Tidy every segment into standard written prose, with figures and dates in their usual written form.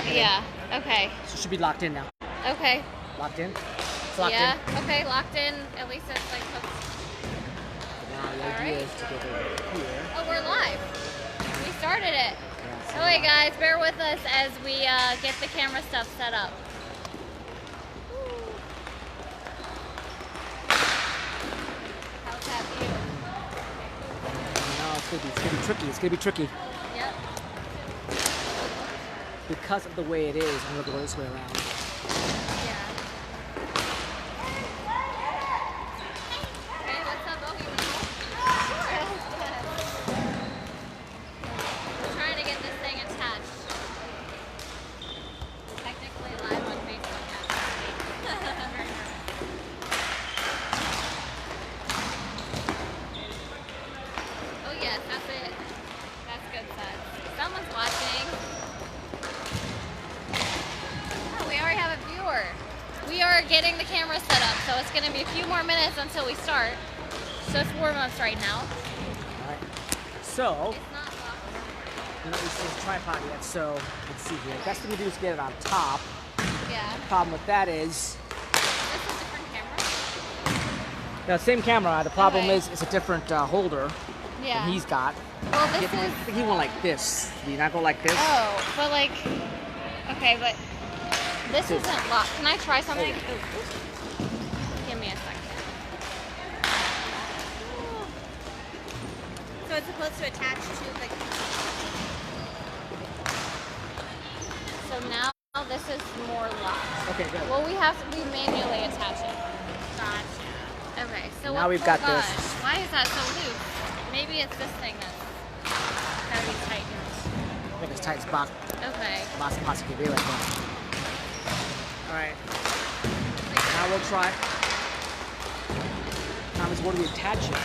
lock it in. Yeah, okay. So it should be locked in now. Okay. Locked in? It's locked yeah, in. okay, locked in. At least it's like hooked. Now the idea is to get over here. Oh, we're live. We started it. Yeah, so Okay, guys, bear with us as we get the camera stuff set up. How's that view? No, it's gonna be tricky. It's gonna be tricky. Yep. Because of the way it is, I'm gonna go this way around. Yeah. Hey, what's up, Ogie? We're trying to get this thing attached. We're technically live on Facebook now. Oh yes, that's it. That's good set. Someone's watching. Oh, we already have a viewer. We are getting the camera set up, so it's going to be a few more minutes until we start. So it's warm-ups right now. Alright. So, It's not locked. you know, this is a tripod yet, so let's see here. Best thing to do is get it on top. Yeah. The problem with that is, Is this a different camera? the same camera. The problem Okay. is it's a different holder Yeah. than he's got. Well, this I is... think he went like this. Did he not go like this? Oh, but like... Okay, but... This Dude. isn't locked. Can I try something? Oh. Ooh. Give me a second. So it's supposed to attach to the... So now this is more locked. Okay, good. Well, we have to manually attach it. Gotcha. Okay, so Now what- we've oh got gosh, this. Why is that so loose? Maybe it's this thing that's gotta be tightened. I think it's tight as box. Okay. Possibly be like that. Alright. Now we'll try. Now is where do we attach it?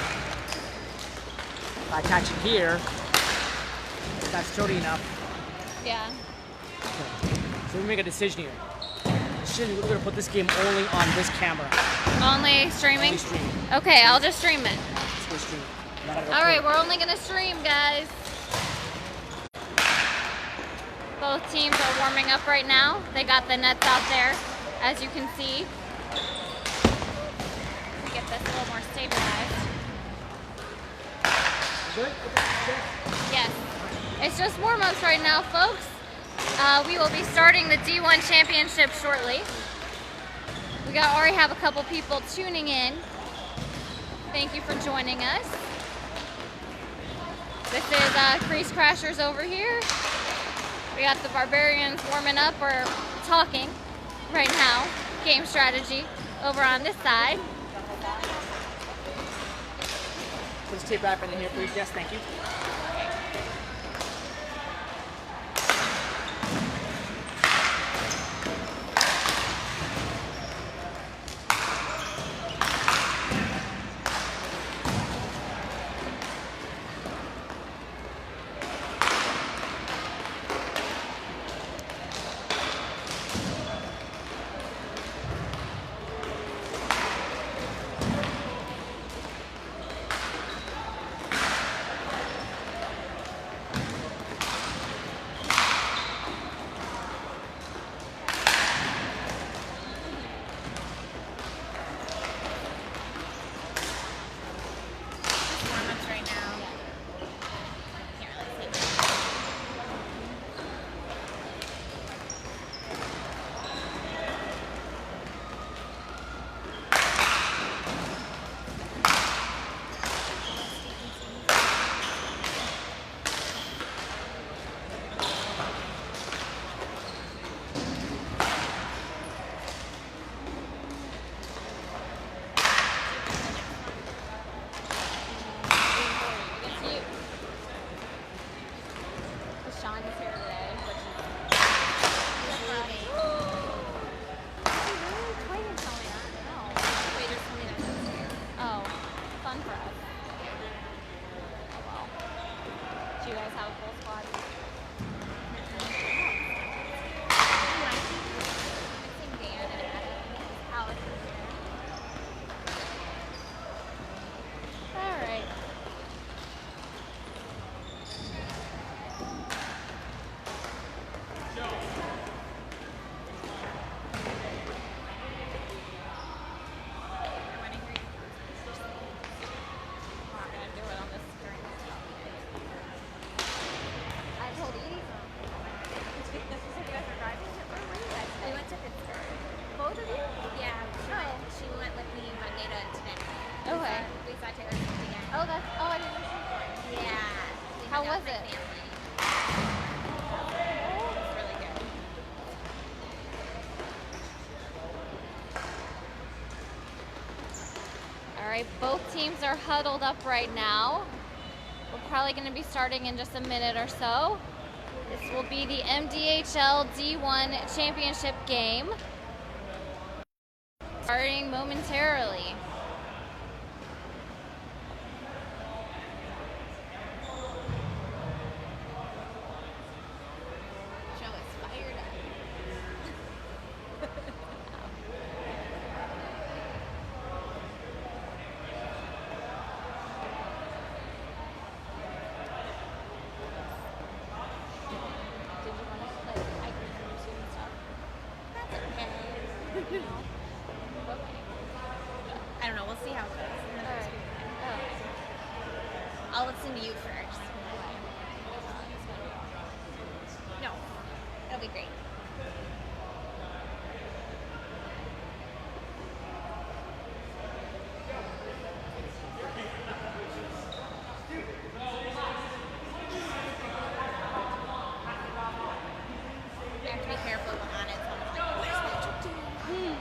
If I attach it here, that's sturdy enough. Yeah. Okay. So we make a decision here. We're gonna put this game only on this camera. Only streaming? Only stream. Okay, I'll just stream it. Let's go stream. I'm not gonna go Alright, play. we're only gonna stream, guys. Both teams are warming up right now. They got the nets out there, as you can see. To get this a little more stabilized. Good? Okay. Yes. It's just warm-ups right now, folks. We will be starting the D1 Championship shortly. We already have a couple people tuning in. Thank you for joining us. This is Crease Crashers over here. We got the Barbarians warming up or talking right now. Game strategy over on this side. Put this tape wrap in here, please. Yes, thank you. Warm-ups right now. Can't really see. It's you. Sean is here today, which is Why didn't tell me that? No. Wait, there's something that's here. Oh, fun for us. Oh well. Do you guys have a full squad? I think Dan and Alex is here. Alright. both teams are huddled up right now. We're probably going to be starting in just a minute or so. This will be the MDHL D1 Championship game. Starting momentarily. Joe is fired up. Did you want to play? I can introduce you and stuff. That's okay. Okay. I don't know. We'll see how it goes. in the first few minutes. I'll listen to you first. No, it'll be great. I have to be careful on it. So I'm like, what is Patrick doing?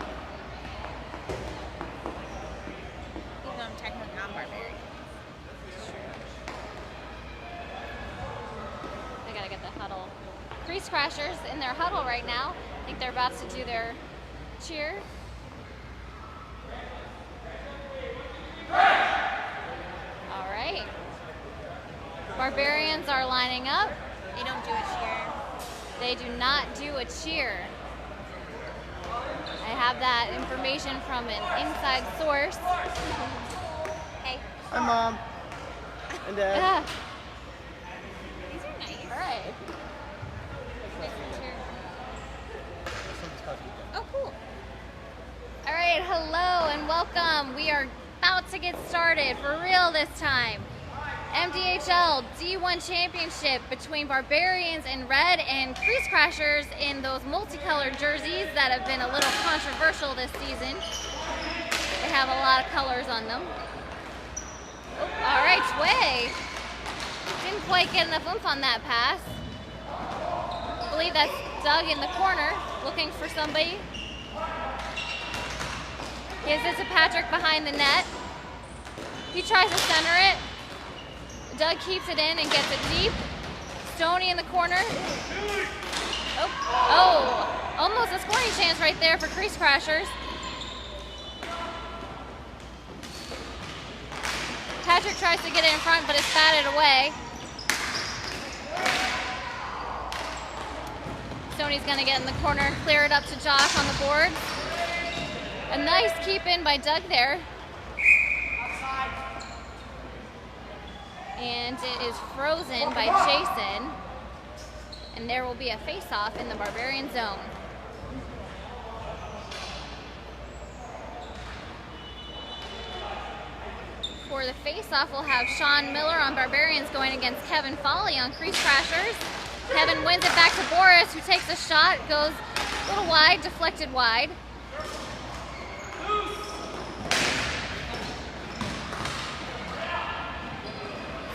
Even though I'm technically not barbarian. They gotta get the huddle. Crease Crashers in their huddle right now. I think they're about to do their cheer. All right. Barbarians are lining up. They don't do a cheer. They do not do a cheer. I have that information from an inside source. Hey, Hi, Mom. And Dad. Ah, these are nice. all right. Nice and cheer. Oh, cool. All right, hello and welcome. We are about to get started for real this time. MDHL D1 Championship between Barbarians in red and Crease Crashers in those multicolored jerseys that have been a little controversial this season. They have a lot of colors on them. Oh, all right, Sway. Didn't quite get enough oomph on that pass. I believe that's Doug in the corner looking for somebody. Gives it to Patrick behind the net. He tries to center it. Doug keeps it in and gets it deep. Stoney in the corner. Oh, almost a scoring chance right there for Crease Crashers. Patrick tries to get it in front, but it's batted away. Stoney's gonna get in the corner, clear it up to Josh on the board. A nice keep in by Doug there. And it is frozen by Jason. And there will be a face-off in the Barbarian zone. For the face-off, we'll have Sean Miller on Barbarians going against Kevin Foley on Crease Crashers. Kevin wins it back to Boris, who takes a shot, goes a little wide, deflected wide.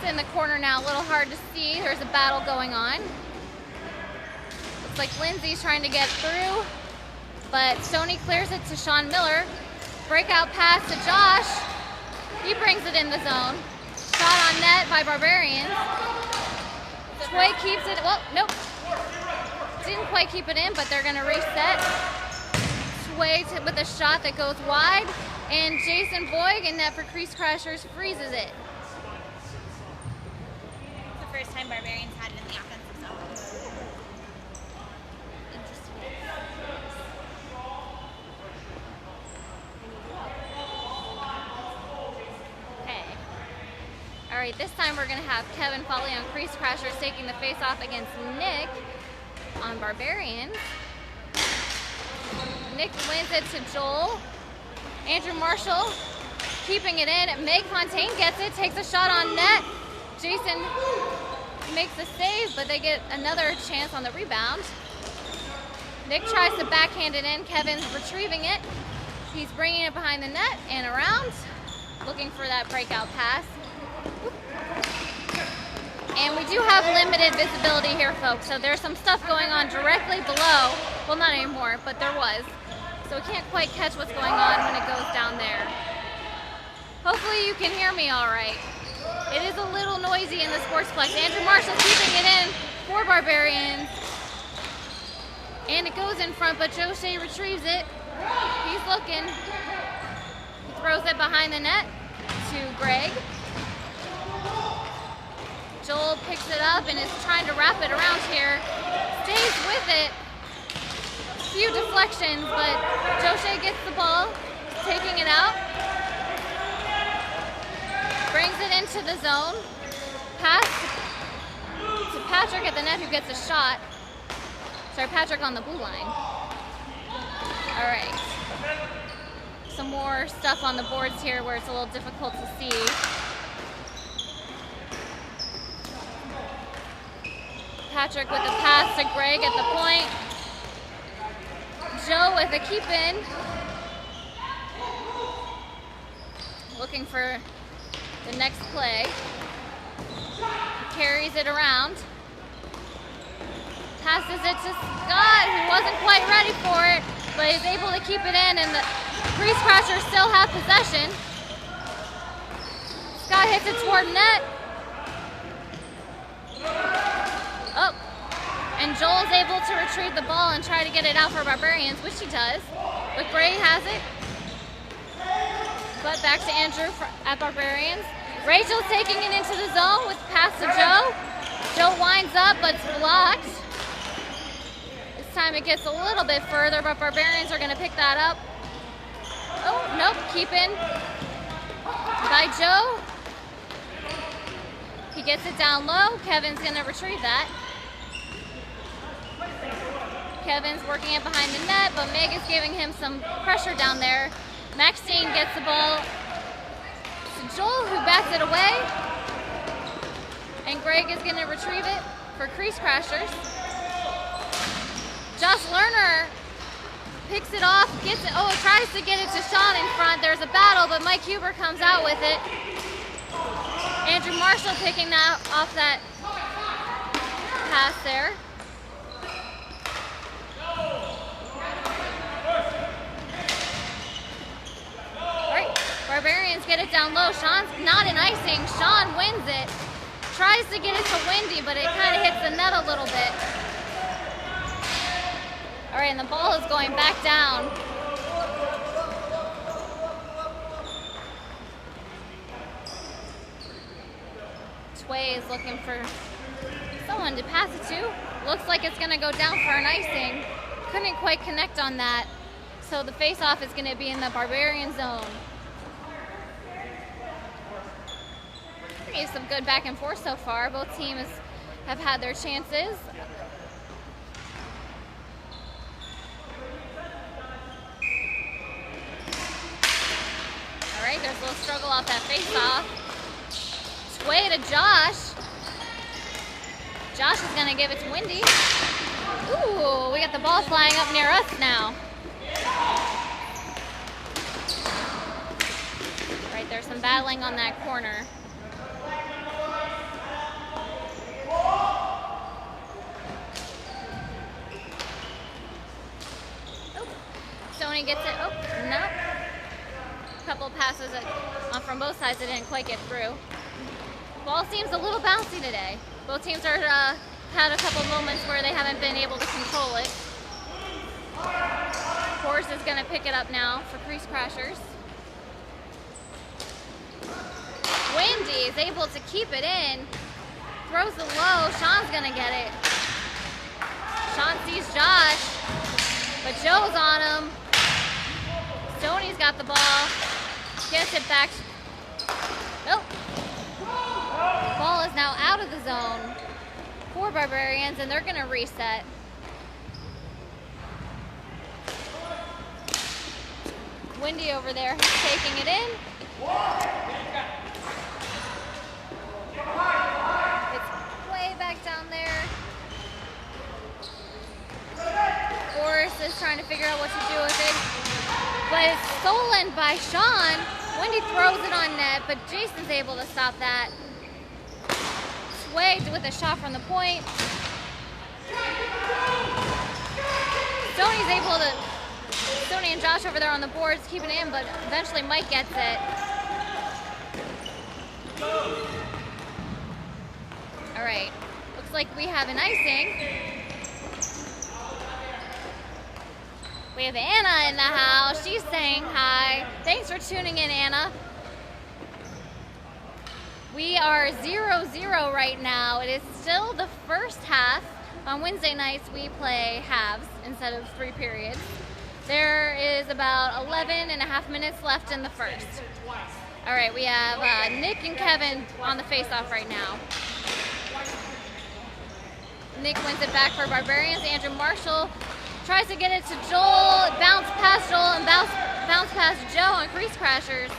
In the corner now, a little hard to see. There's a battle going on. Looks like Lindsay's trying to get through, but Stoney clears it to Sean Miller. Breakout pass to Josh. He brings it in the zone. Shot on net by Barbarians. Sway keeps it, well, nope. Didn't quite keep it in, but they're gonna reset. Sway with a shot that goes wide, and Jason Boyd in net for Crease Crashers freezes it. First time Barbarians had it in the offensive zone. Interesting. Okay. All right, this time we're gonna have Kevin Foley on Crease Crashers taking the face-off against Nick on Barbarians. Nick wins it to Joel. Andrew Marshall keeping it in. Meg Fontaine gets it, takes a shot on net. Jason makes a save, but they get another chance on the rebound. Nick tries to backhand it in. Kevin's retrieving it. He's bringing it behind the net and around, looking for that breakout pass. And we do have limited visibility here, folks, so there's some stuff going on directly below. Well, not anymore, but there was. So we can't quite catch what's going on when it goes down there. Hopefully you can hear me all right. It is a little noisy in the Sportsplex. Andrew Marshall keeping it in for Barbarians. And it goes in front, but Joe Shea retrieves it. He's looking. He throws it behind the net to Greg. Joel picks it up and is trying to wrap it around here. Stays with it. Few deflections, but Joe Shea gets the ball, taking it out. Brings it into the zone. Pass to Patrick at the net, who gets a shot. Sorry, Patrick on the blue line. All right. Some more stuff on the boards here where it's a little difficult to see. Patrick with a pass to Greg at the point. Joe with a keep in. Looking for the next play. He carries it around. Passes it to Scott, who wasn't quite ready for it, but is able to keep it in, and the Crease Crashers still have possession. Scott hits it toward net. Oh, and Joel's able to retrieve the ball and try to get it out for Barbarians, which he does. But Gray has it. But back to Andrew at Barbarians. Rachel's taking it into the zone with pass to Joe. Joe winds up, but it's blocked. This time it gets a little bit further, but Barbarians are going to pick that up. Oh, nope, keep in by Joe. He gets it down low. Kevin's going to retrieve that. Kevin's working it behind the net, but Meg is giving him some pressure down there. Maxine gets the ball to Joel, who bats it away. And Greg is going to retrieve it for Crease Crashers. Josh Lerner picks it off, gets it, tries to get it to Sean in front. There's a battle, but Mike Huber comes out with it. Andrew Marshall picking that off that pass there. All right, Barbarians get it down low. Sean's not in icing. Sean wins it. Tries to get it to Wendy, but it kind of hits the net a little bit. All right, and the ball is going back down. Tway is looking for someone to pass it to. Looks like it's going to go down for an icing. Couldn't quite connect on that. So the face-off is going to be in the Barbarian zone. Some good back and forth so far. Both teams have had their chances. All right, there's a little struggle off that face-off. Sway to Josh. Josh is gonna give it to Wendy. Ooh, we got the ball flying up near us now. All right, there's some battling on that corner. Stoney gets it. Oh, no. A couple passes from both sides that didn't quite get through. Ball seems a little bouncy today. Both teams are had a couple moments where they haven't been able to control it. Force is going to pick it up now for Crease Crashers. Wendy is able to keep it in. Throws it low. Sean's going to get it. Sean sees Josh, but Joe's on him. Stoney's got the ball. Gets it back. Nope. Ball is now out of the zone for Barbarians, and they're going to reset. Wendy over there taking it in. It's way back down there. Forrest is trying to figure out what to do with it. But it's stolen by Sean. Wendy throws it on net, but Jason's able to stop that. Sway with a shot from the point. Stoney's able to, Stoney and Josh over there on the boards keeping it in, but eventually Mike gets it. All right, looks like we have an icing. We have Anna in the house. She's saying hi. Thanks for tuning in, Anna. We are 0-0 right now. It is still the first half. On Wednesday nights, we play halves instead of 3 periods. There is about 11 and a half minutes left in the first. All right, we have Nick and Kevin on the face-off right now. Nick wins it back for Barbarians. Andrew Marshall tries to get it to Joel, bounce past Joel, and bounce past Joe on Crease Crashers.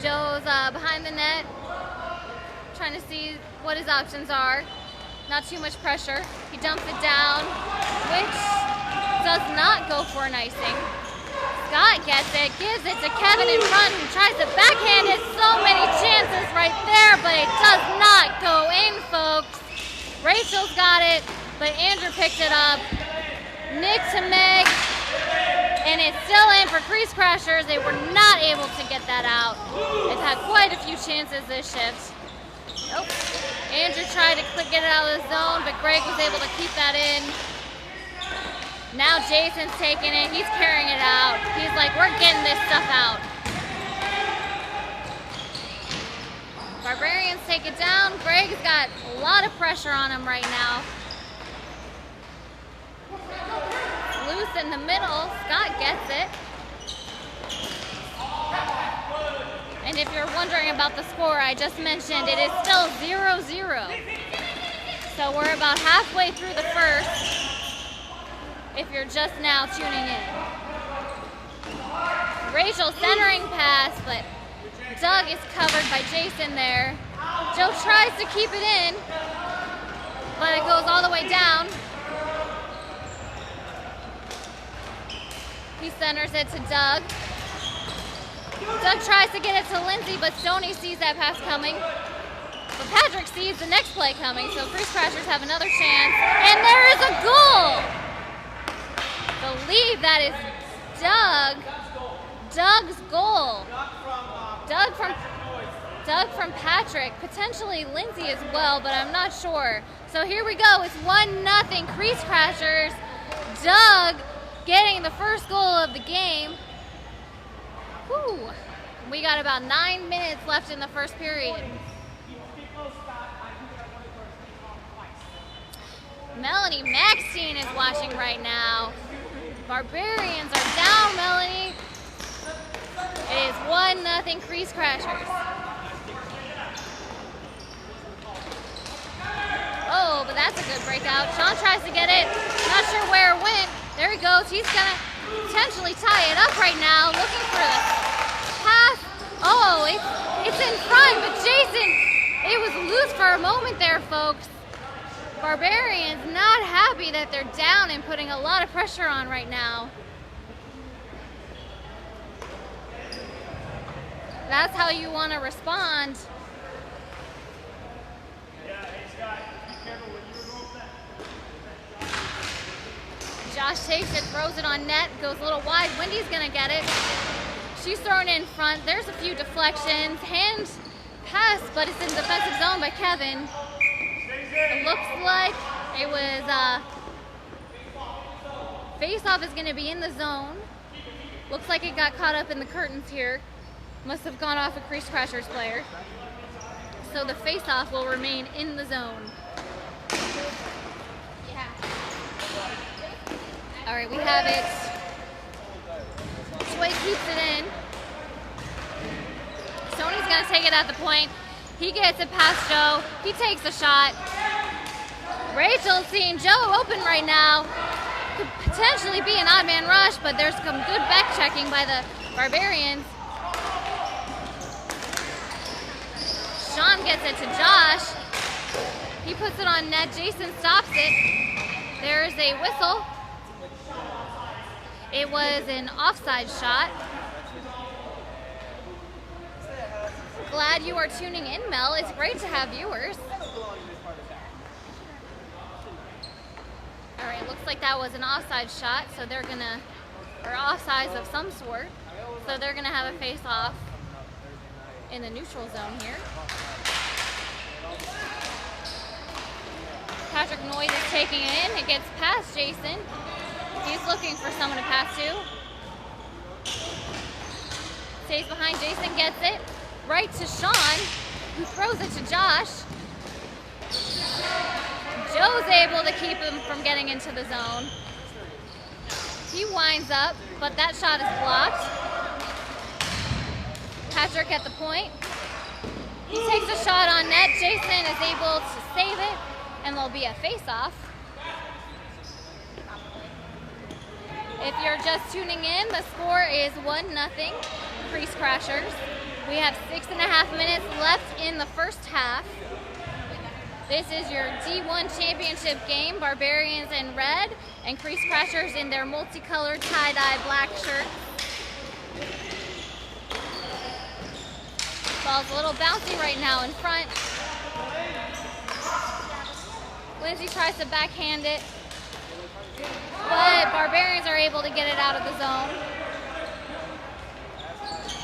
Joe's behind the net, trying to see what his options are. Not too much pressure. He dumps it down, which does not go for an icing. Scott gets it, gives it to Kevin in front, who tries to backhand it. So many chances right there, but it does not go in, folks. Rachel's got it, but Andrew picked it up. Nick to Meg, and it's still in for Crease Crashers. They were not able to get that out. They've had quite a few chances this shift. Nope. Andrew tried to get it out of the zone, but Greg was able to keep that in. Now Jason's taking it. He's carrying it out. He's like, we're getting this stuff out. Barbarians take it down. Greg's got a lot of pressure on him right now. Loose in the middle. Scott gets it. And if you're wondering about the score I just mentioned, it is still 0-0. So we're about halfway through the first, if you're just now tuning in. Rachel centering pass, but Doug is covered by Jason there. Joe tries to keep it in, but it goes all the way down. He centers it to Doug. Doug tries to get it to Lindsay, but Stoney sees that pass coming. But Patrick sees the next play coming, so Crease Crashers have another chance. And there is a goal! I believe that is Doug's goal. Doug from Patrick, potentially Lindsay as well, but I'm not sure. So here we go, it's 1-0 Crease Crashers. Doug getting the first goal of the game. Whew. We got about 9 minutes left in the first period. Melanie Maxine is watching right now. Barbarians are down, Melanie. It is 1-0 Crease Crashers. Oh, but that's a good breakout. Sean tries to get it. Not sure where it went. There he goes. He's going to potentially tie it up right now. Looking for the pass. Oh, it's in front, but Jason, it was loose for a moment there, folks. Barbarians not happy that they're down and putting a lot of pressure on right now. That's how you want to respond. Josh takes it, throws it on net, goes a little wide. Wendy's gonna get it. She's throwing it in front. There's a few deflections. Hand pass, but it's in defensive zone by Kevin. It looks like it was face-off is gonna be in the zone. Looks like it got caught up in the curtains here. Must have gone off a Crease Crashers player. So the face-off will remain in the zone. Yeah. All right, we have it. Sway keeps it in. Sony's gonna take it at the point. He gets it past Joe. He takes a shot. Rachel's seeing Joe open right now. Could potentially be an odd man rush, but there's some good back checking by the Barbarians. Sean gets it to Josh. He puts it on net. Jason stops it. There's a whistle. It was an offside shot. Glad you are tuning in, Mel. It's great to have viewers. All right, looks like that was an offside shot, so they're gonna, or offsides of some sort. So they're gonna have a face-off. in the neutral zone here. Patrick Noyd is taking it in. It gets past Jason. He's looking for someone to pass to. Stays behind Jason, gets it. Right to Sean, who throws it to Josh. Joe's able to keep him from getting into the zone. He winds up, but that shot is blocked. Patrick at the point. He takes a shot on net. Jason is able to save it, and there'll be a face-off. If you're just tuning in, the score is 1-0, Crease Crashers. We have 6.5 minutes left in the first half. This is your D1 championship game, Barbarians in red and Crease Crashers in their multicolored tie-dye black shirts. Ball's a little bouncy right now in front. Lindsay tries to backhand it, but Barbarians are able to get it out of the zone.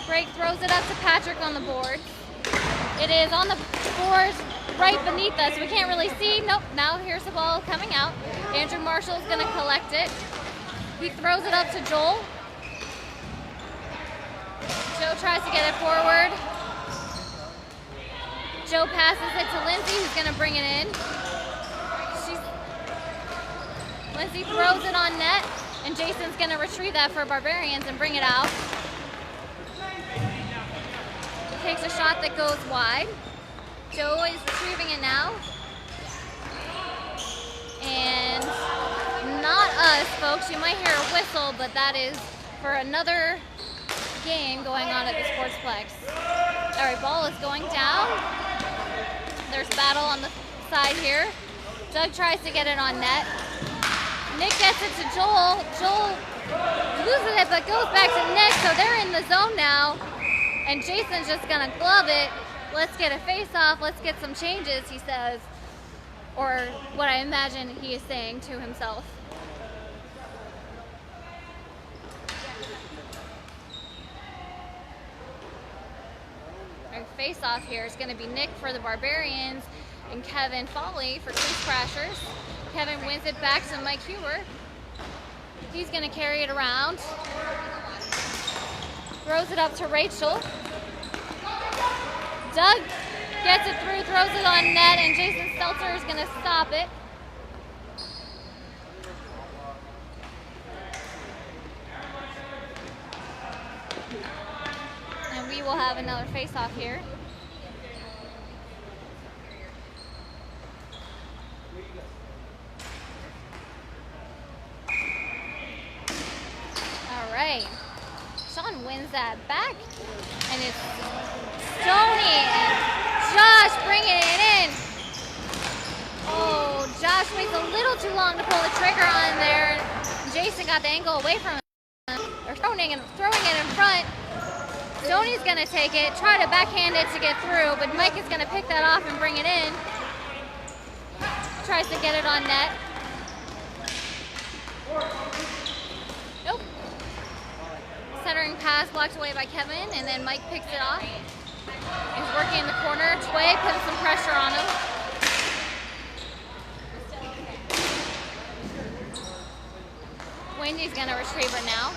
Drake throws it up to Patrick on the board. It is on the board right beneath us. We can't really see. Nope, now here's the ball coming out. Andrew Marshall's gonna collect it. He throws it up to Joel. Joe tries to get it forward. Joe passes it to Lindsay, who's gonna bring it in. Lindsay throws it on net, and Jason's gonna retrieve that for Barbarians and bring it out. Takes a shot that goes wide. Joe is retrieving it now. And not us, folks. You might hear a whistle, but that is for another game going on at the Sportsplex. All right, ball is going down. There's battle on the side here. Doug tries to get it on net. Nick gets it to Joel. Joel loses it, but goes back to Nick, so they're in the zone now. And Jason's just gonna glove it. Let's get a face-off. Let's get some changes, he says. Or what I imagine he is saying to himself. Our face-off here is gonna be Nick for the Barbarians and Kevin Foley for Crease Crashers. Kevin wins it back to Mike Huber. He's gonna carry it around. Throws it up to Rachel. Doug gets it through, throws it on net, and Jason Stelter is gonna stop it. And we will have another face-off here. All right. Sean wins that back, and it's Stoney and Josh bringing it in. Oh, Josh waits a little too long to pull the trigger on there. Jason got the angle away from him. They're throwing it in front. Stoney's gonna take it, try to backhand it to get through, but Mike is gonna pick that off and bring it in. Tries to get it on net. Nope. Centering pass blocked away by Kevin, and then Mike picks it off. He's working in the corner. Tway putting some pressure on him. Wendy's gonna retrieve it now.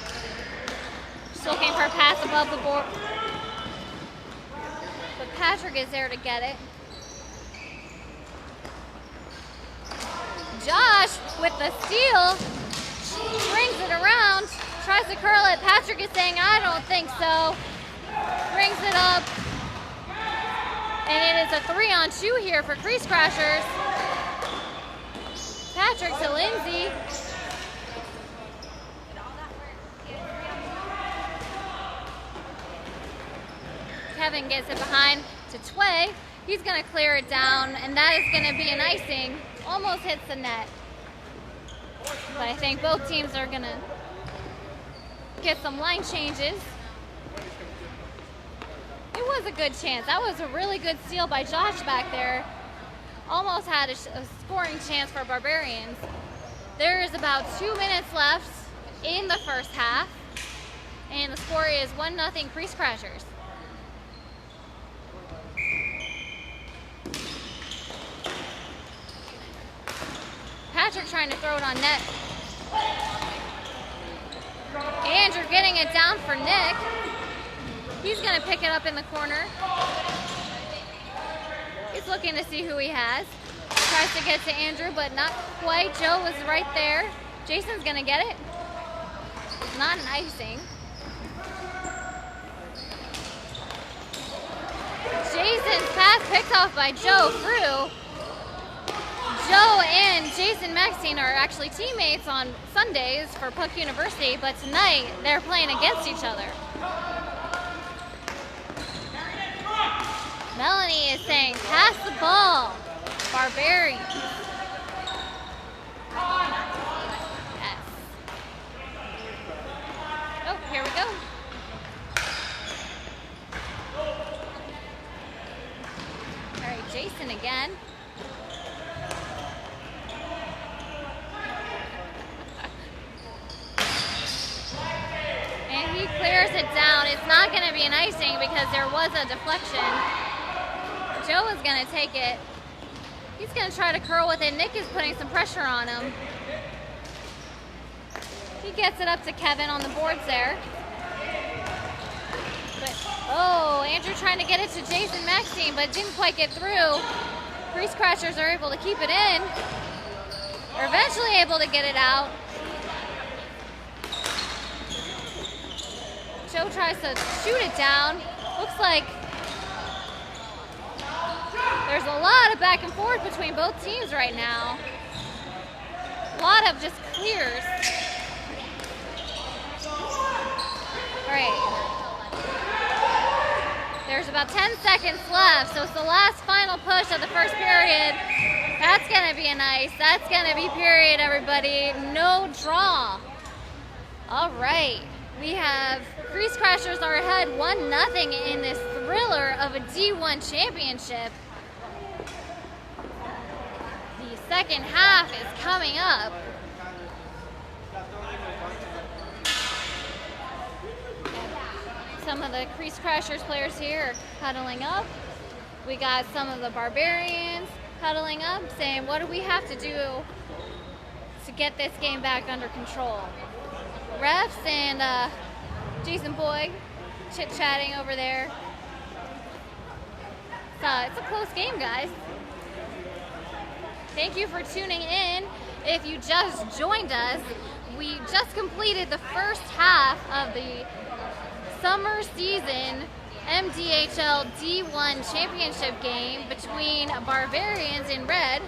She's looking for a pass above the board. But Patrick is there to get it. Josh with the steal. Brings it around. Tries to curl it. Patrick is saying, I don't think so. Brings it up. And it is a 3-on-2 here for Crease Crashers. Patrick to Lindsay. Kevin gets it behind to Tway. He's going to clear it down, and that is going to be an icing. Almost hits the net. But I think both teams are going to get some line changes. It was a good chance. That was a really good steal by Josh back there. Almost had a scoring chance for Barbarians. There is about 2 minutes left in the first half, and the score is 1-0 Crease Crashers. Patrick trying to throw it on net. Andrew getting it down for Nick. He's going to pick it up in the corner. He's looking to see who he has. Tries to get to Andrew, but not quite. Joe was right there. Jason's going to get it. It's not an icing. Jason's pass picked off by Joe through. Joe and Jason Maxine are actually teammates on Sundays for Puck University, but tonight they're playing against each other. Melanie is saying, pass the ball, Barbarians. Yes. Oh, here we go. All right, Jason again. And he clears it down. It's not going to be an icing because there was a deflection. Joe is going to take it. He's going to try to curl with it. Nick is putting some pressure on him. He gets it up to Kevin on the boards there. But, oh, Andrew trying to get it to Jason Maxine, but didn't quite get through. Crease Crashers are able to keep it in. They're eventually able to get it out. Joe tries to shoot it down. Looks like there's a lot of back and forth between both teams right now. A lot of just clears. All right. There's about 10 seconds left, so it's the last final push of the first period. That's gonna be a nice. That's gonna be period, everybody. No draw. All right. We have Crease Crashers are ahead 1-0 in this thriller of a D1 championship. The second half is coming up. Some of the Crease Crashers players here are huddling up. We got some of the Barbarians huddling up saying, what do we have to do to get this game back under control? Refs and Jason Boyd chit-chatting over there. So it's a close game, guys. Thank you for tuning in. If you just joined us, we just completed the first half of the summer season MDHL D1 championship game between Barbarians in red,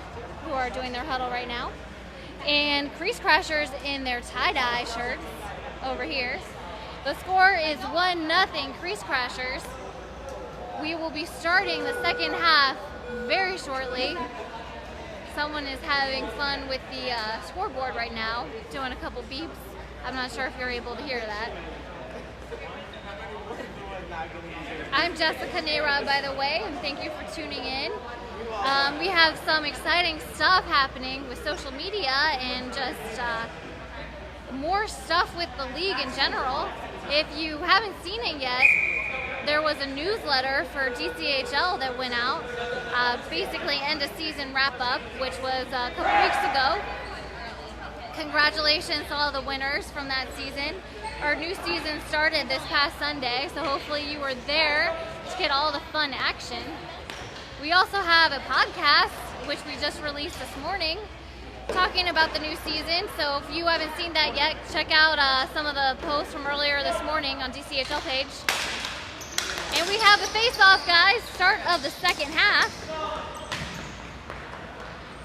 who are doing their huddle right now, and Crease Crashers in their tie-dye shirts over here. The score is 1-0 Crease Crashers. We will be starting the second half very shortly. Someone is having fun with the scoreboard right now, doing a couple beeps. I'm not sure if you're able to hear that. I'm Jessica Nera, by the way, and thank you for tuning in. We have some exciting stuff happening with social media and just more stuff with the league in general. If you haven't seen it yet, there was a newsletter for DCHL that went out, basically end of season wrap up, which was a couple weeks ago. Congratulations to all the winners from that season. Our new season started this past Sunday, so hopefully you were there to get all the fun action. We also have a podcast, which we just released this morning, talking about the new season. So if you haven't seen that yet, check out some of the posts from earlier this morning on DCHL page. And we have a face-off, guys, start of the second half.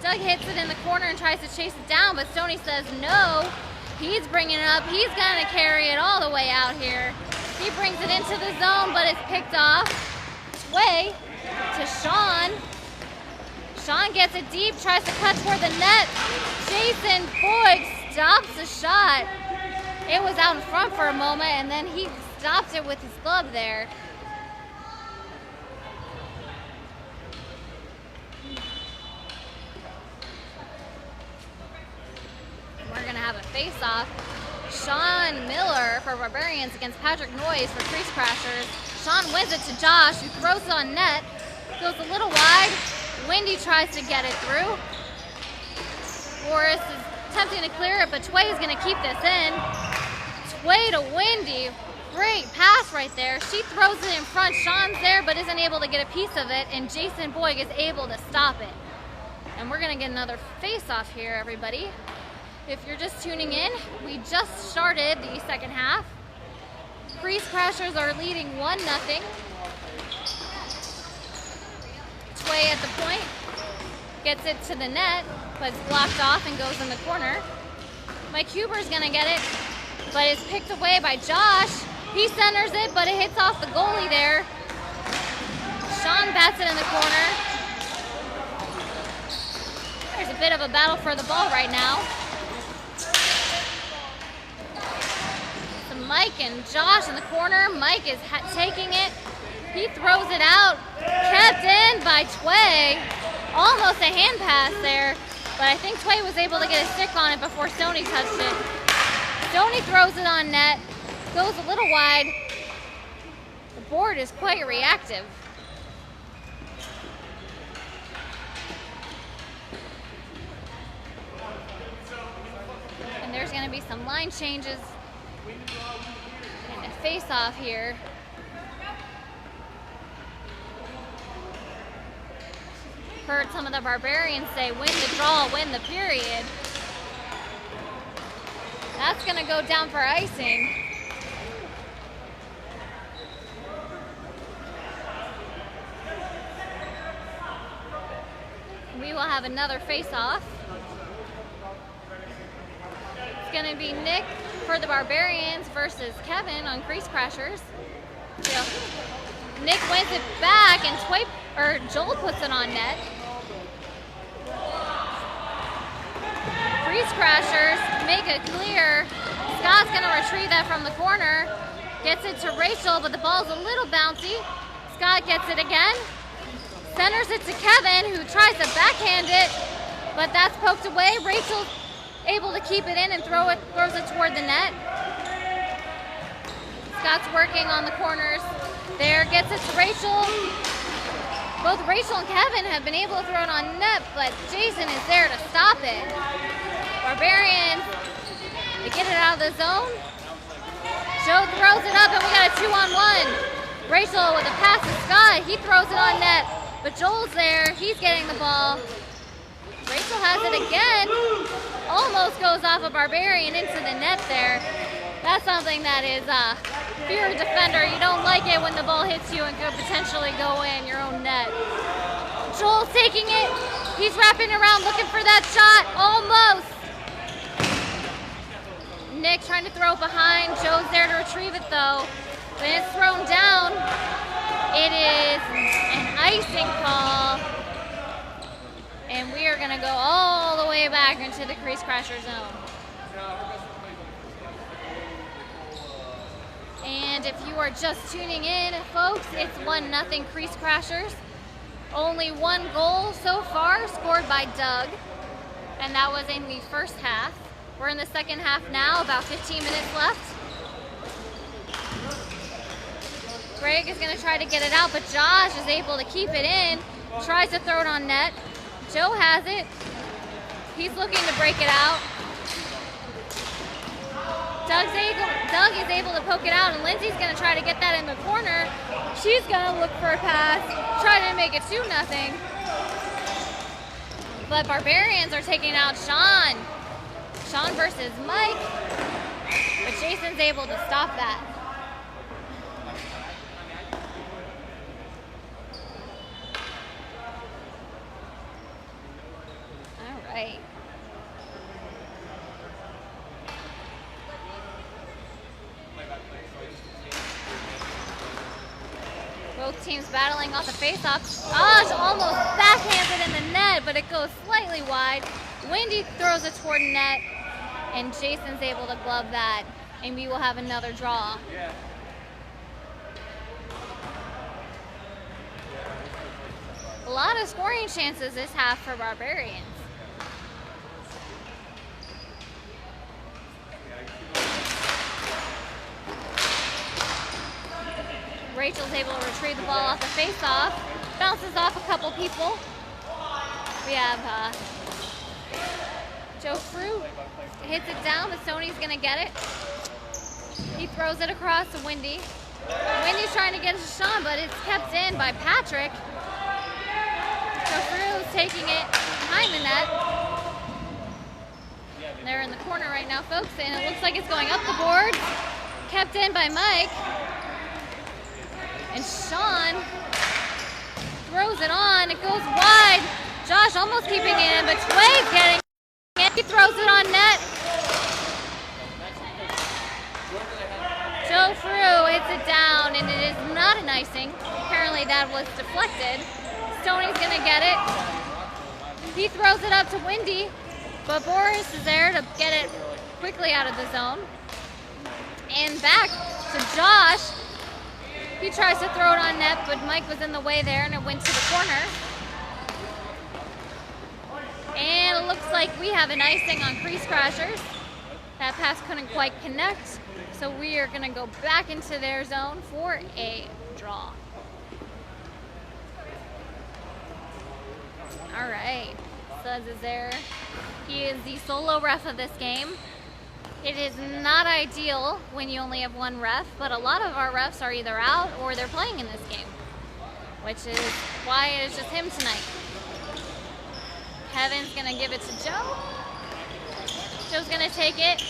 Doug hits it in the corner and tries to chase it down, but Stoney says no. He's bringing it up. He's going to carry it all the way out here. He brings it into the zone, but it's picked off. Sway to Sean. Sean gets it deep, tries to cut toward the net. Jason Boyd stops the shot. It was out in front for a moment, and then he stops it with his glove there. We're going to have a face-off. Sean Miller for Barbarians against Patrick Noyes for Crease Crashers. Sean wins it to Josh, who throws it on net. Goes a little wide. Wendy tries to get it through. Forrest is attempting to clear it, but Tway is going to keep this in. Tway to Wendy. Great pass right there. She throws it in front. Sean's there, but isn't able to get a piece of it, and Jason Boyd is able to stop it. And we're going to get another face-off here, everybody. If you're just tuning in, we just started the second half. Crease Crashers are leading 1-0. Tway at the point. Gets it to the net, but it's blocked off and goes in the corner. Mike Huber's going to get it, but it's picked away by Josh. He centers it, but it hits off the goalie there. Sean bats it in the corner. There's a bit of a battle for the ball right now. So Mike and Josh in the corner. Mike is taking it. He throws it out. Kept in by Tway. Almost a hand pass there, but I think Tway was able to get a stick on it before Stoney touched it. Stoney throws it on net. Goes a little wide. The board is quite reactive. And there's going to be some line changes and a face-off here. Heard some of the Barbarians say, win the draw, win the period. That's going to go down for icing. We will have another face-off. It's going to be Nick for the Barbarians versus Kevin on Crease Crashers. Nick wins it back, and Joel puts it on net. Crease Crashers make it clear. Scott's going to retrieve that from the corner. Gets it to Rachel, but the ball's a little bouncy. Scott gets it again. Centers it to Kevin, who tries to backhand it, but that's poked away. Rachel's able to keep it in and throws it toward the net. Scott's working on the corners. There, gets it to Rachel. Both Rachel and Kevin have been able to throw it on net, but Jason is there to stop it. Barbarians, they get it out of the zone. Joe throws it up, and we got a 2-on-1. Rachel with a pass to Scott. He throws it on net, but Joel's there. He's getting the ball. Rachel has it again. Almost goes off a Barbarian into the net there. That's something that is if you're a defender, you don't like it when the ball hits you and could potentially go in your own net. Joel's taking it. He's wrapping around looking for that shot. Almost. Nick trying to throw it behind. Joe's there to retrieve it though. When it's thrown down, it is an icing call. And we are going to go all the way back into the Crease Crasher zone. And if you are just tuning in, folks, it's 1-0 Crease Crashers. Only one goal so far scored by Doug, and that was in the first half. We're in the second half now, about 15 minutes left. Greg is going to try to get it out, but Josh is able to keep it in. Tries to throw it on net. Joe has it. He's looking to break it out. Doug is able to poke it out, and Lindsay's going to try to get that in the corner. She's going to look for a pass, try to make it 2-0. But Barbarians are taking out Sean. Sean versus Mike. But Jason's able to stop that. All right. Both teams battling off the face-off. Aj almost backhands it in the net, but it goes slightly wide. Wendy throws it toward net, and Jason's able to glove that, and we will have another draw. A lot of scoring chances this half for Barbarians. Rachel's able to retrieve the ball off the face-off. Bounces off a couple people. We have Joe Fruit hits it down, but Sony's gonna get it. He throws it across to Wendy. Wendy's trying to get it to Sean, but it's kept in by Patrick. Joe Fruit's taking it behind the net. They're in the corner right now, folks, and it looks like it's going up the board. Kept in by Mike. And Sean throws it on. It goes wide. Josh almost keeping it in, but Twade's getting it. He throws it on net. Joe Frew hits it down, and it is not an icing. Apparently that was deflected. Stoney's gonna get it. He throws it up to Wendy, but Boris is there to get it quickly out of the zone. And back to Josh. He tries to throw it on net, but Mike was in the way there, and it went to the corner. And it looks like we have an icing on Crease Crashers. That pass couldn't quite connect, so we are going to go back into their zone for a draw. All right, Suds is there. He is the solo ref of this game. It is not ideal when you only have one ref, but a lot of our refs are either out or they're playing in this game, which is why it is just him tonight. Kevin's gonna give it to Joe. Joe's gonna take it.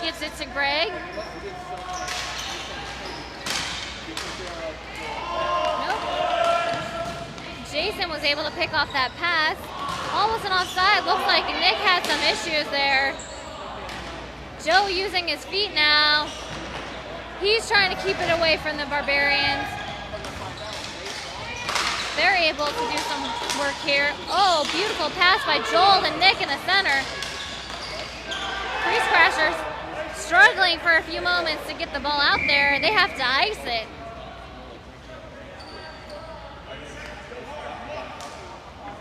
Gives it to Greg. Nope. Jason was able to pick off that pass. Almost an offside. Looks like Nick had some issues there. Joe using his feet now. He's trying to keep it away from the Barbarians. They're able to do some work here. Oh, beautiful pass by Joel and Nick in the center. Crease Crashers struggling for a few moments to get the ball out there. They have to ice it.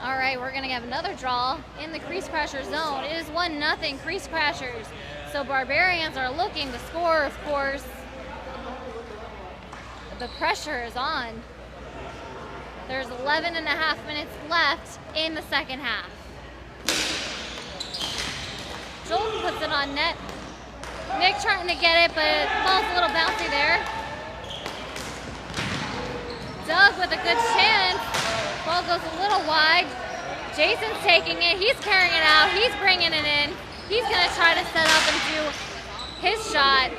All right, we're gonna have another draw in the Crease Crasher zone. It is 1-0 Crease Crashers. So Barbarians are looking to score, of course. The pressure is on. There's 11.5 minutes left in the second half. Joel puts it on net. Nick trying to get it, but the ball's a little bouncy there. Doug with a good chance. Ball goes a little wide. Jason's taking it. He's carrying it out. He's bringing it in. He's going to try to set up and do his shot.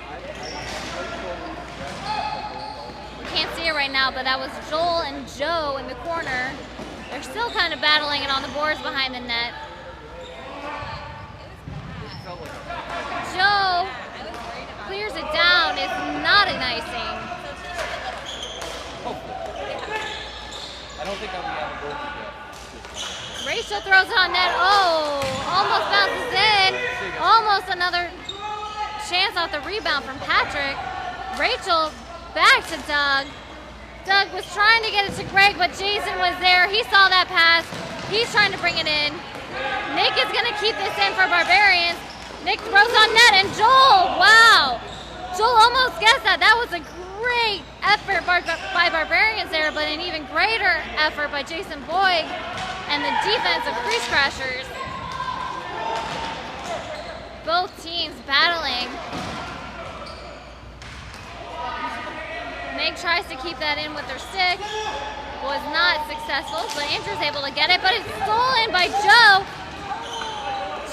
Can't see it right now, but that was Joel and Joe in the corner. They're still kind of battling it on the boards behind the net. Joe clears it down. It's not an icing. I don't think I'll be able to go yet. Rachel throws it on net. Oh, almost bounces in. Almost another chance off the rebound from Patrick. Rachel back to Doug. Doug was trying to get it to Greg, but Jason was there. He saw that pass. He's trying to bring it in. Nick is going to keep this in for Barbarians. Nick throws on net, and Joel, wow. Joel almost gets that. That was a great effort by Barbarians there, but an even greater effort by Jason Boyd and the defense of Crease Crashers. Both teams battling. Meg tries to keep that in with her stick. Was not successful, so Andrew's able to get it, but it's stolen by Joe.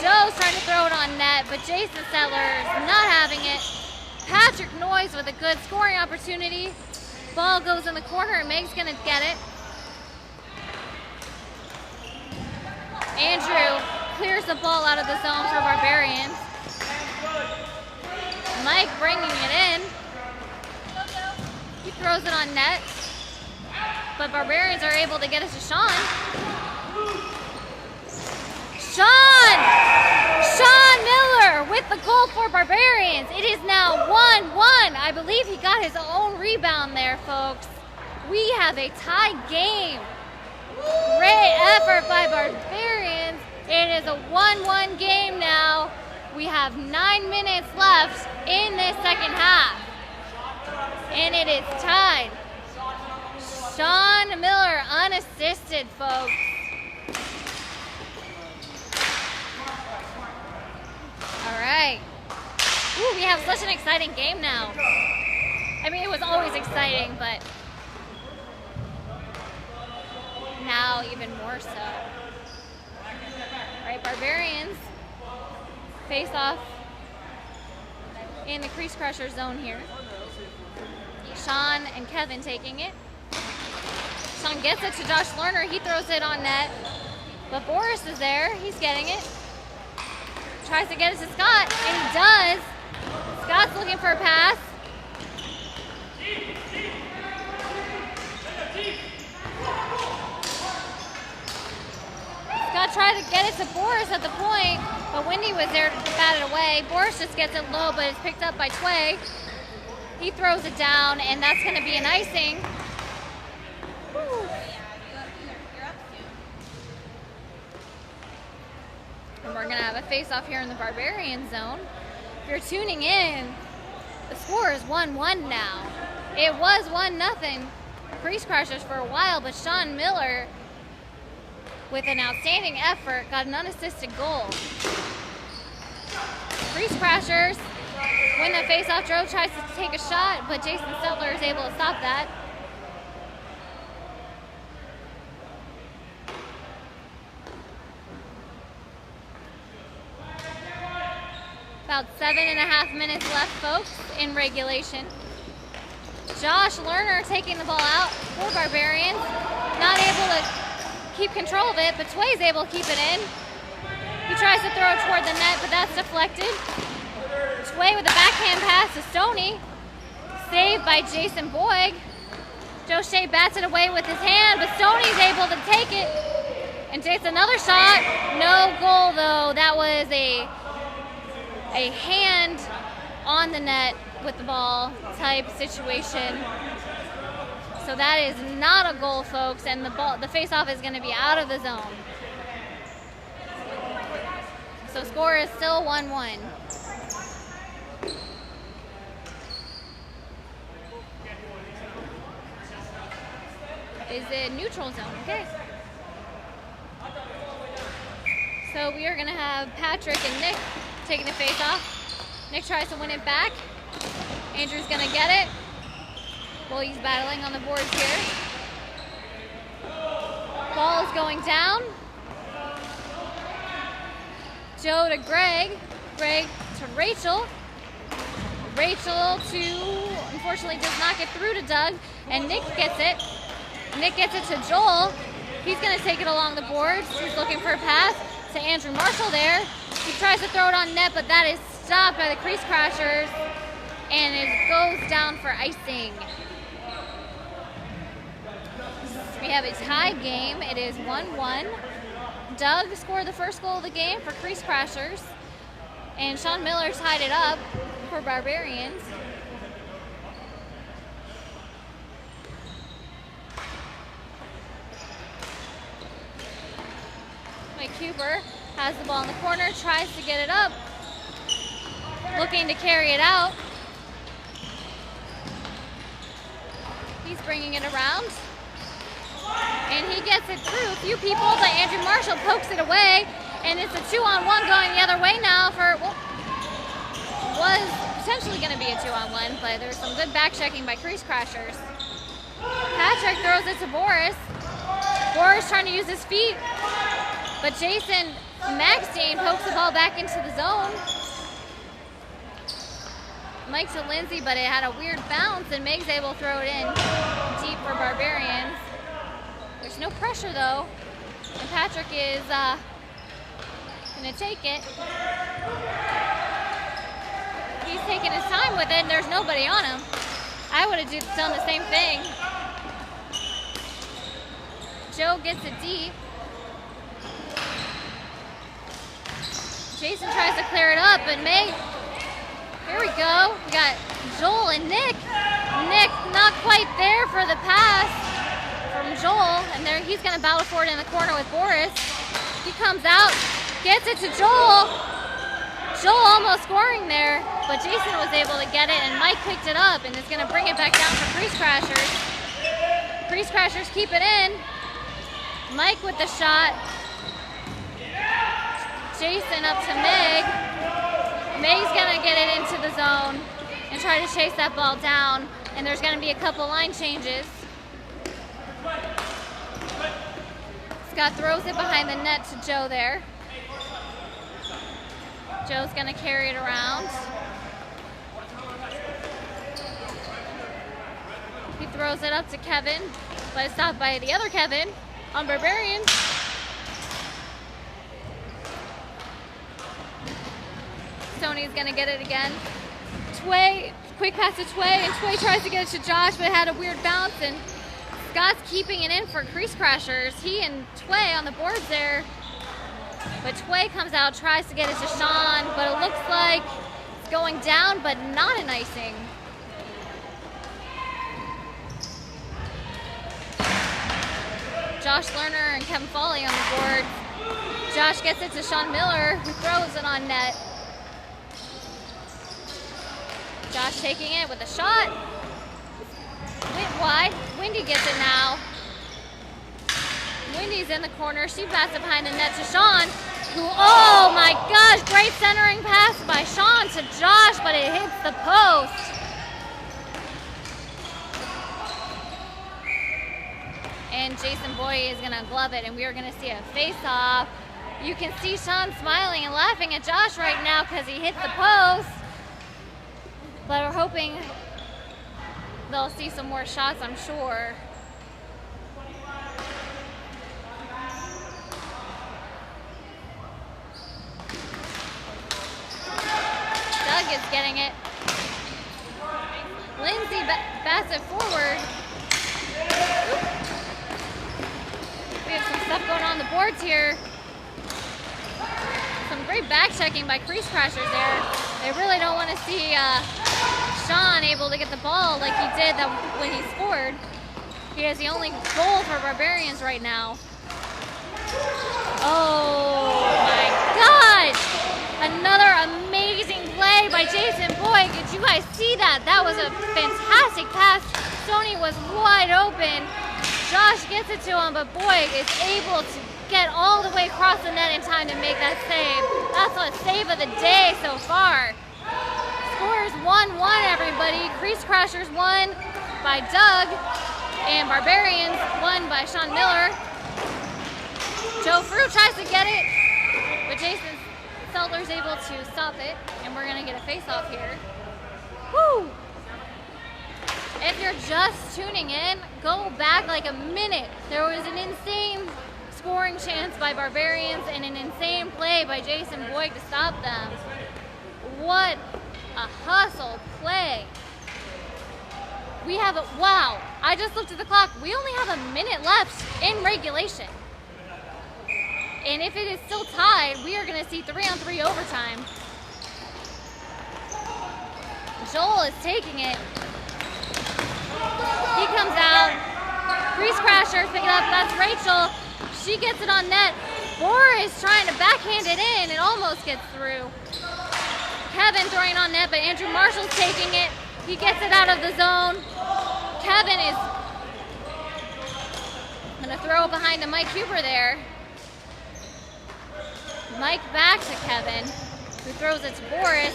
Joe's trying to throw it on net, but Jason Settlers not having it. Patrick Noyes with a good scoring opportunity. Ball goes in the corner, and Meg's gonna get it. Andrew clears the ball out of the zone for Barbarians. Mike bringing it in. He throws it on net, but Barbarians are able to get it to Sean. Sean Miller with the goal for Barbarians. It is now 1-1. I believe he got his own rebound there, folks. We have a tie game. Great effort by Barbarians. It is a 1-1 game now. We have 9 minutes left in this second half. And it is tied. Sean Miller unassisted, folks. have such an exciting game now. I mean, it was always exciting, but now even more so. All right, Barbarians face off in the Crease Crusher zone here. Sean and Kevin taking it. Sean gets it to Josh Lerner. He throws it on net, but Boris is there. He's getting it. Tries to get it to Scott, and he does. Scott's looking for a pass. Scott tried to get it to Boris at the point, but Wendy was there to bat it away. Boris just gets it low, but it's picked up by Tway. He throws it down, and that's going to be an icing. Woo. And we're going to have a face-off here in the Barbarian zone. If you're tuning in, the score is 1-1 now. It was 1-0 Crease Crushers for a while, but Sean Miller, with an outstanding effort, got an unassisted goal. Crease Crashers win the face-off. Drove tries to take a shot, but Jason Stetler is able to stop that. About 7.5 minutes left, folks, in regulation. Josh Lerner taking the ball out for Barbarians. Not able to keep control of it, but Tway's able to keep it in. He tries to throw it toward the net, but that's deflected. Tway with a backhand pass to Stoney. Saved by Jason Boyd. Joe Shea bats it away with his hand, but Stoney's able to take it and takes another shot. No goal, though. That was a hand on the net with the ball type situation. So that is not a goal, folks, and the face-off is going to be out of the zone. So score is still 1-1. Is it neutral zone? Okay. So we are going to have Patrick and Nick taking the face-off. Nick tries to win it back. Andrew's going to get it. Well, he's battling on the boards here. Ball is going down. Joe to Greg. Greg to Rachel. Rachel to, unfortunately, does not get through to Doug. And Nick gets it. Nick gets it to Joel. He's going to take it along the boards. He's looking for a pass to Andrew Marshall there. He tries to throw it on net, but that is stopped by the Crease Crashers. And it goes down for icing. We have a tied game. It is 1-1. Doug scored the first goal of the game for Crease Crashers. And Sean Miller tied it up for Barbarians. Mike Cooper has the ball in the corner, tries to get it up. Looking to carry it out. He's bringing it around. And he gets it through a few people, but Andrew Marshall pokes it away. And it's a 2-on-1 going the other way now for, well, was potentially going to be a 2-on-1, but there's some good back checking by Crease Crashers. Patrick throws it to Boris. Boris trying to use his feet, but Jason Maxstein pokes the ball back into the zone. Mike to Lindsay, but it had a weird bounce, and Meg's able to throw it in deep for Barbarians. There's no pressure, though, and Patrick is going to take it. He's taking his time with it, and there's nobody on him. I would have done the same thing. Joe gets it deep. Jason tries to clear it up, but Meg, here we go. We got Joel and Nick. Nick not quite there for the pass from Joel, and there he's going to battle for it in the corner with Boris. He comes out, gets it to Joel. Joel almost scoring there, but Jason was able to get it, and Mike picked it up and is going to bring it back down for Crease Crashers. Crease Crashers keep it in. Mike with the shot. Jason up to Meg. May's gonna get it into the zone and try to chase that ball down, and there's gonna be a couple line changes. Scott throws it behind the net to Joe there. Joe's gonna carry it around. He throws it up to Kevin, but it's stopped by the other Kevin on Barbarians. Tony's gonna get it again. Tway, quick pass to Tway, and Tway tries to get it to Josh, but it had a weird bounce, and Scott's keeping it in for Crease Crashers. He and Tway on the boards there, but Tway comes out, tries to get it to Sean, but it looks like it's going down, but not an icing. Josh Lerner and Kevin Foley on the board. Josh gets it to Sean Miller, who throws it on net. Josh taking it with a shot. Went wide. Wendy gets it now. Wendy's in the corner. She passes it behind the net to Sean, who, oh my gosh, great centering pass by Sean to Josh, but it hits the post. And Jason Boye is gonna glove it, and we are gonna see a face-off. You can see Sean smiling and laughing at Josh right now because he hit the post. But we're hoping they'll see some more shots, I'm sure. Doug is getting it. Lindsay bats it forward. We have some stuff going on the boards here. Some great back checking by Crease Crashers there. They really don't want to see Sean able to get the ball like he did when he scored. He has the only goal for Barbarians right now. Oh my gosh! Another amazing play by Jason Boyd. Did you guys see that? That was a fantastic pass. Sony was wide open. Josh gets it to him, but Boyd is able to get all the way across the net in time to make that save. That's a save of the day so far. Scores 1-1, everybody. Crease Crashers won by Doug, and Barbarians won by Sean Miller. Joe Fruit tries to get it, but Jason Seltler's able to stop it, and we're gonna get a face-off here. Woo! If you're just tuning in, go back like a minute. There was an insane scoring chance by Barbarians and an insane play by Jason Boyd to stop them. What a hustle play. We have a, wow, I just looked at the clock. We only have a minute left in regulation. And if it is still tied, we are gonna see 3-on-3 overtime. Joel is taking it. He comes out. Crease Crasher pick it up. That's Rachel. She gets it on net. Boris trying to backhand it in. It almost gets through. Kevin throwing on net, but Andrew Marshall's taking it. He gets it out of the zone. Kevin is gonna throw it behind to Mike Huber there. Mike back to Kevin, who throws it to Boris.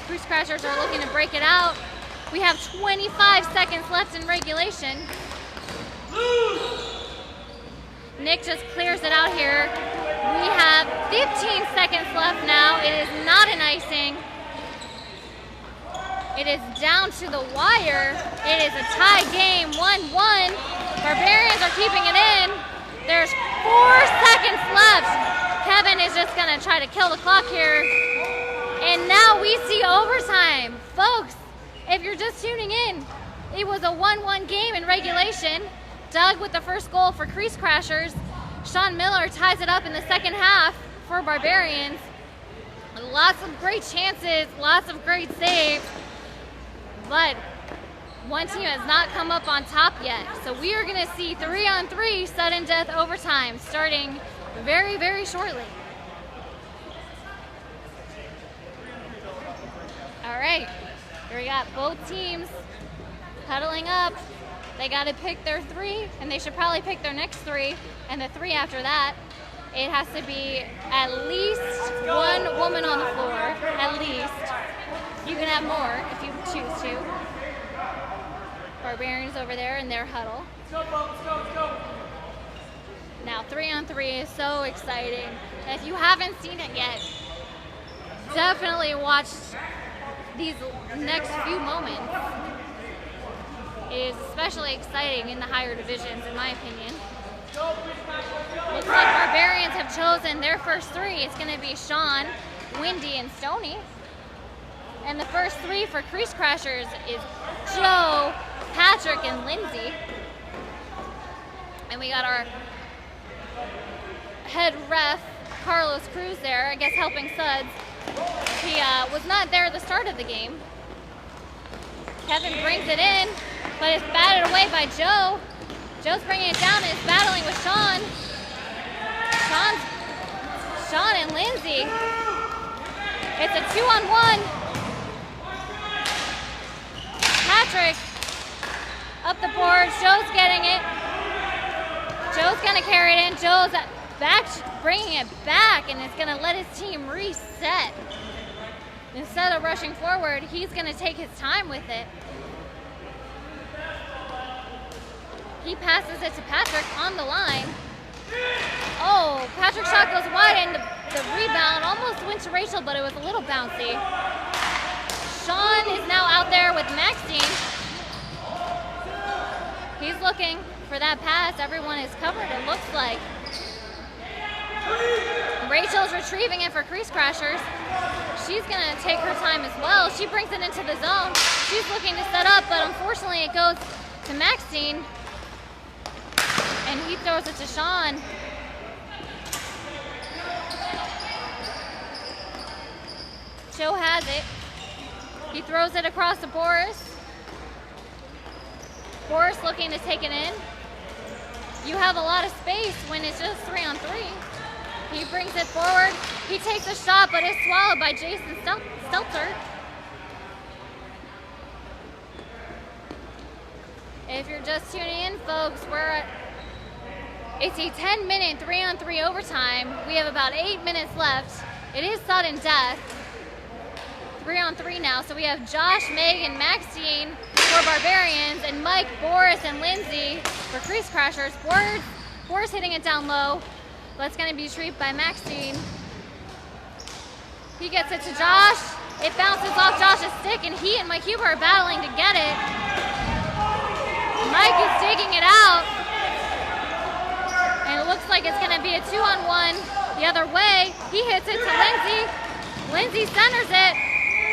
Crease Crashers are looking to break it out. We have 25 seconds left in regulation. Nick just clears it out here. We have 15 seconds left now. It is not an icing. It is down to the wire. It is a tie game, 1-1. Barbarians are keeping it in. There's 4 seconds left. Kevin is just gonna try to kill the clock here. And now we see overtime. Folks, if you're just tuning in, it was a 1-1 game in regulation. Doug with the first goal for Crease Crashers. Sean Miller ties it up in the second half for Barbarians. Lots of great chances, lots of great saves, but one team has not come up on top yet. So we are gonna see 3-on-3 sudden death overtime starting very, very shortly. All right, here we got both teams huddling up. They got to pick their 3, and they should probably pick their next 3, and the 3 after that. It has to be at least one woman on the floor, at least. You can have more if you choose to. Barbarians over there in their huddle. Now 3-on-3 is so exciting. If you haven't seen it yet, definitely watch these next few moments. It is especially exciting in the higher divisions, in my opinion. Looks like Barbarians have chosen their first three. It's going to be Sean, Wendy, and Stony. And the first three for Crease Crashers is Joe, Patrick, and Lindsay. And we got our head ref, Carlos Cruz, there, I guess helping Suds. He was not there at the start of the game. Kevin brings it in, but it's batted away by Joe. Joe's bringing it down and is battling with Sean. Sean and Lindsay. It's a 2-on-1. Patrick up the board. Joe's getting it. Joe's going to carry it in. Joe's back, bringing it back, and it's going to let his team reset. Instead of rushing forward, he's going to take his time with it. He passes it to Patrick on the line. Oh, Patrick's shot goes wide, and the rebound almost went to Rachel, but it was a little bouncy. Sean is now out there with Maxine. He's looking for that pass. Everyone is covered, it looks like. Rachel's retrieving it for Crease Crashers. She's going to take her time as well. She brings it into the zone. She's looking to set up, but unfortunately it goes to Maxine. And he throws it to Sean. Joe has it. He throws it across to Boris. Boris looking to take it in. You have a lot of space when it's just 3-on-3. He brings it forward. He takes a shot, but it's swallowed by Jason Stelter. If you're just tuning in, folks, it's a 10-minute 3-on-3 overtime. We have about 8 minutes left. It is sudden death. 3-on-3 now. So we have Josh, Meg, and Maxine for Barbarians, and Mike, Boris, and Lindsay for Crease Crashers. Boris hitting it down low, but it's going to be retrieved by Maxine. He gets it to Josh. It bounces off Josh's stick, and he and Mike Huber are battling to get it. Mike is digging it out. And it looks like it's going to be a 2-on-1 the other way. He hits it to Lindsay. Lindsay centers it.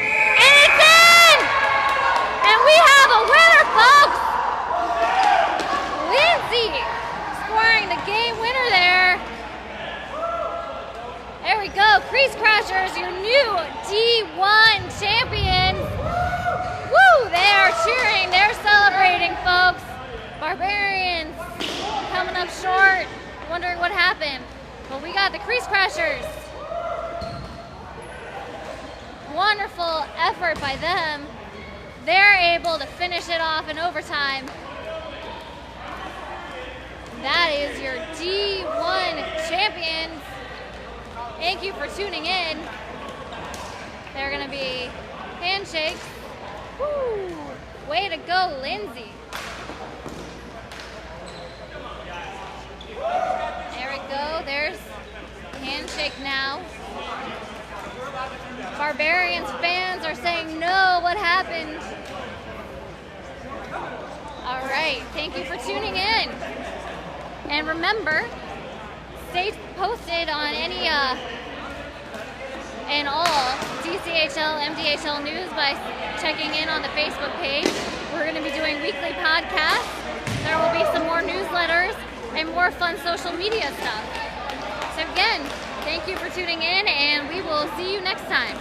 And it's in! And we have a winner, folks! Lindsay scoring the game winner there. There we go. Crease Crashers, your new D1 champions. Woo! They are cheering. They're celebrating, folks. Barbarians coming up short, wondering what happened. But we got the Crease Crashers. Wonderful effort by them. They're able to finish it off in overtime. That is your D1 champions. Thank you for tuning in. They're going to be handshakes. Woo! Way to go, Lindsay. There we go. There's handshake now. Barbarians fans are saying, no, what happened? All right, thank you for tuning in. And remember, stay posted on any and all DCHL, MDHL news by checking in on the Facebook page. We're going to be doing weekly podcasts. There will be some more newsletters and more fun social media stuff. So again, thank you for tuning in, and we will see you next time.